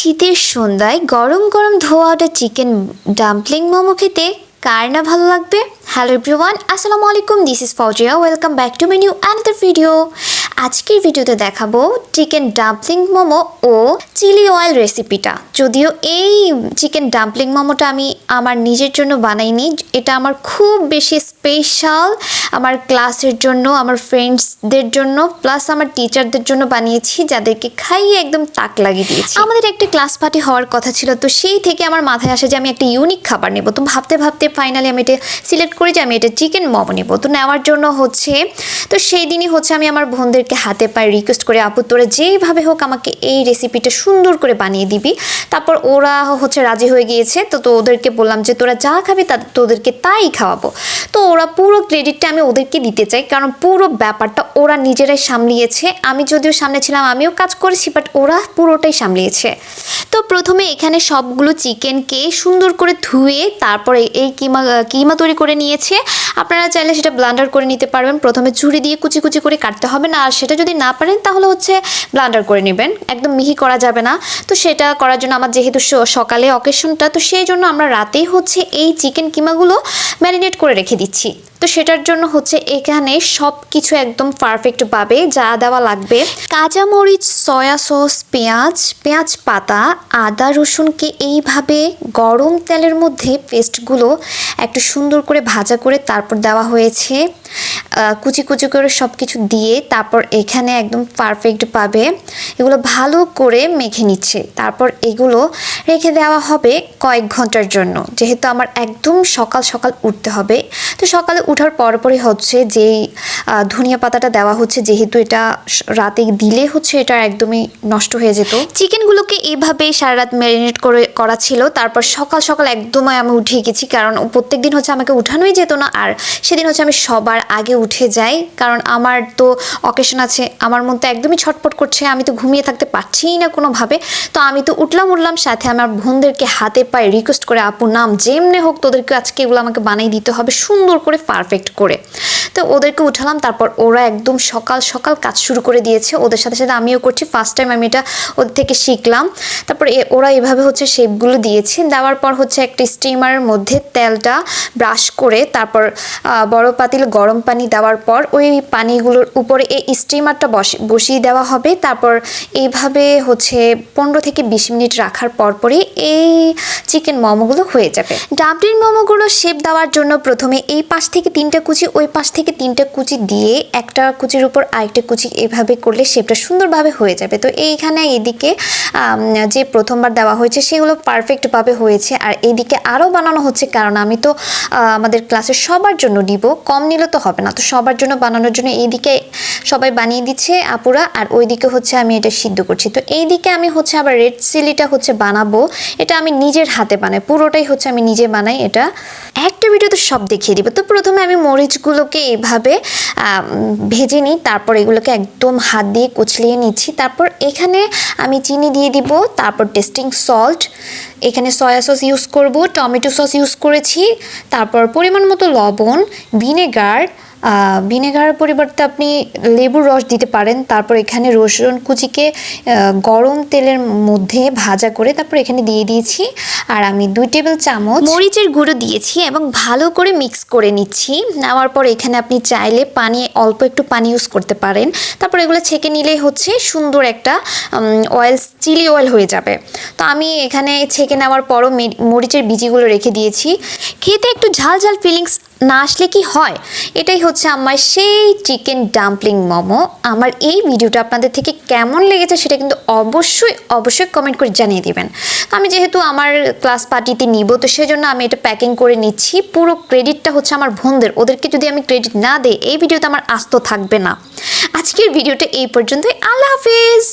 শীতের সন্ধ্যায় গরম গরম ধোয়া ওঠা চিকেন ডাম্পলিং মোমো খেতে কার না ভালো লাগবে। হ্যালো এভরিওয়ান, আসসালামু আলাইকুম, this is Fauzia. Welcome back to my new another video. আজকের ভিডিওতে দেখাবো চিকেন ডাম্পলিং মোমো ও চিলি অয়েল রেসিপিটা। যদিও এই চিকেন ডাম্পলিং মোমোটা আমি আমার নিজের জন্য বানাইনি, এটা আমার খুব বেশি স্পেশাল আমার ক্লাসের জন্য, আমার ফ্রেন্ডসদের জন্য, প্লাস আমার টিচারদের জন্য বানিয়েছি, যাদেরকে খাইয়ে একদম তাক লাগিয়ে দিয়েছি। আমাদের একটা ক্লাস পার্টি হওয়ার কথা ছিল, তো সেই থেকে আমার মাথায় আসে যে আমি একটা ইউনিক খাবার নেব। তো ভাবতে ভাবতে ফাইনালি আমি এটা সিলেক্ট করি যে আমি এটা চিকেন মোমো নেব। তো নেওয়ার জন্য তো সেই দিনই আমি আমার বোনদেরকে হাতে পায়ে রিকোয়েস্ট করে, আপু তোরা যেইভাবে হোক আমাকে এই রেসিপিটা সুন্দর করে বানিয়ে দিবি। তারপর ওরা রাজি হয়ে গিয়েছে। তো ওদেরকে বললাম যে তোরা যা খাবি তোদেরকে তাই খাওয়াবো। তো ওরা পুরো ক্রেডিটটা আমি ওদেরকে দিতে চাই, কারণ পুরো ব্যাপারটা ওরা নিজেরাই সামলিয়েছে। আমি যদিও সামনে ছিলাম, আমিও কাজ করেছি, বাট ওরা পুরোটাই সামলিয়েছে। তো প্রথমে এখানে সবগুলো চিকেনকে সুন্দর করে ধুয়ে তারপরে এই কিমা তৈরি করে নিয়েছে। আপনারা চাইলে সেটা ব্লান্ডার করে নিতে পারবেন। প্রথমে ছুরি দিয়ে কুচি কুচি করে কাটতে হবে না, আর সেটা যদি না পারেন তাহলে ব্লান্ডার করে নেবেন, একদম মিহি করা যাবে না। তো সেটা করার জন্য আমার যেহেতু সকালে অকেশনটা, তো সেই জন্য আমরা রাতেই এই চিকেন কিমাগুলো ম্যারিনেট করে রেখে দিচ্ছি। তো সেটার জন্য এখানে সব কিছু একদম পারফেক্টভাবে যা দেওয়া লাগবে, কাঁচামরিচ, সয়া সস, পেঁয়াজ পাতা, আদা রসুনকে এইভাবে গরম তেলের মধ্যে পেস্টগুলো একটু সুন্দর করে ভাজা করে তারপর দেওয়া হয়েছে। কুচি কুচি করে সব কিছু দিয়ে তারপর এখানে একদম পারফেক্টভাবে এগুলো ভালো করে মেখে নিচ্ছে। তারপর এগুলো রেখে দেওয়া হবে কয়েক ঘন্টার জন্য, যেহেতু আমার একদম সকাল সকাল উঠতে হবে। তো সকালে উঠার পরপরই যেই ধনিয়া পাতাটা দেওয়া যেহেতু এটা রাতে দিলে এটা একদমই নষ্ট হয়ে যেত। চিকেনগুলোকে এইভাবে সারা রাত ম্যারিনেট করা ছিল। তারপর সকাল সকাল একদমই আমি উঠে গেছি, কারণ প্রত্যেক দিন আমাকে উঠানোই যেত না, আর সেদিন আমি সবার আগে উঠে যাই, কারণ আমার তো অকেশন আছে। আমার মধ্যে একদমই ছটপট করছে, আমি তো ঘুমিয়ে থাকতে পারছিই না কোনোভাবে। তো আমি তো উঠলাম, সাথে আমার বোনদেরকে হাতে পায়ে রিকোয়েস্ট করে, আপু নাম যেমনে হোক তোদেরকে আজকে এগুলো আমাকে বানিয়ে দিতে হবে সুন্দর করে, পারফেক্ট করে। তো ওদেরকে উঠালাম, তারপর ওরা একদম সকাল সকাল কাজ শুরু করে দিয়েছে। ওদের সাথে সাথে আমিও করছি, ফার্স্ট টাইম আমি এটা ওদের থেকে শিখলাম। তারপর ওরা এভাবে শেপগুলো দিয়েছে। দেওয়ার পর একটা স্টিমারের মধ্যে তেলটা ব্রাশ করে তারপর বড় পাতিলে গরম পানি দেওয়ার পর ওই পানিগুলোর উপরে এই স্টিমারটা বসিয়ে দেওয়া হবে। তারপর এইভাবে 15 থেকে 20 মিনিট রাখার পরপরই এই চিকেন মোমোগুলো হয়ে যাবে। ডাম্পলিং মোমোগুলো শেপ দেওয়ার জন্য প্রথমে এই পাশ থেকে 3টা কুচি, ওই পাশ থেকে 3টা কুচি দিয়ে একটা কুচির উপর আরেকটা কুচি এভাবে করলে শেপটা সুন্দরভাবে হয়ে যাবে। তো এইখানে এদিকে যে প্রথমবার দেওয়া হয়েছে সেগুলো পারফেক্টভাবে হয়েছে, আর এইদিকে আরও বানানো হচ্ছে, কারণ আমি তো আমাদের ক্লাসের সবার জন্য দিব, কম নিলে তো হবে না। তো সবার জন্য বানানোর জন্য এইদিকে সবাই বানিয়ে দিচ্ছে আপুরা, আর ওইদিকে আমি এটা সিদ্ধ করছি। তো এইদিকে আমি আবার রেড চিলিটা বানাবো। এটা আমি নিজের হাতে বানাই, পুরোটাই আমি নিজে বানাই। এটা একটা ভিডিওতে সব দেখিয়ে দিব। তো প্রথমে আমি মরিচগুলোকে এইভাবে ভেজে নিই, তারপর এগুলোকে একদম হাত দিয়ে কুচলিয়ে নিচ্ছি। তারপর এখানে আমি চিনি দিয়ে দিব, তারপর টেস্টিং সল্ট, এখানে সয়া সস ইউজ করব, টমেটো সস ইউজ করেছি, তারপর পরিমাণ মতো লবণ, ভিনেগারের পরিবর্তে আপনি লেবুর রস দিতে পারেন। তারপর এখানে রসুন কুচিকে গরম তেলের মধ্যে ভাজা করে তারপর এখানে দিয়ে দিয়েছি, আর আমি 2 টেবিল চামচ মরিচের গুঁড়ো দিয়েছি এবং ভালো করে মিক্স করে নিচ্ছি। নেওয়ার পর এখানে আপনি চাইলে অল্প একটু পানি ইউজ করতে পারেন। তারপর এগুলো ছেঁকে নিলেই সুন্দর একটা চিলি অয়েল হয়ে যাবে। তো আমি এখানে ছেঁকে নেওয়ার পরও মরিচের বিচিগুলো রেখে দিয়েছি। খেতে একটু ঝাল ঝাল ফিলিংস না আসলে কি হয়, এটাই আমার সেই চিকেন ডাম্পলিং মোমো। আমার এই ভিডিওটা আপনাদের থেকে কেমন লেগেছে সেটা কিন্তু অবশ্যই কমেন্ট করে জানিয়ে দিবেন। আমি যেহেতু আমার ক্লাস পার্টিতে নিব, তো সেজন্য আমি এটা প্যাকিং করে নিচ্ছি। পুরো ক্রেডিটটা আমার বোনদের, ওদেরকে যদি আমি ক্রেডিট না দিই এই ভিডিওতে আমার আস্ত থাকবে না। আজকের ভিডিওটা এই পর্যন্তই। আল্লাহ হাফিজ।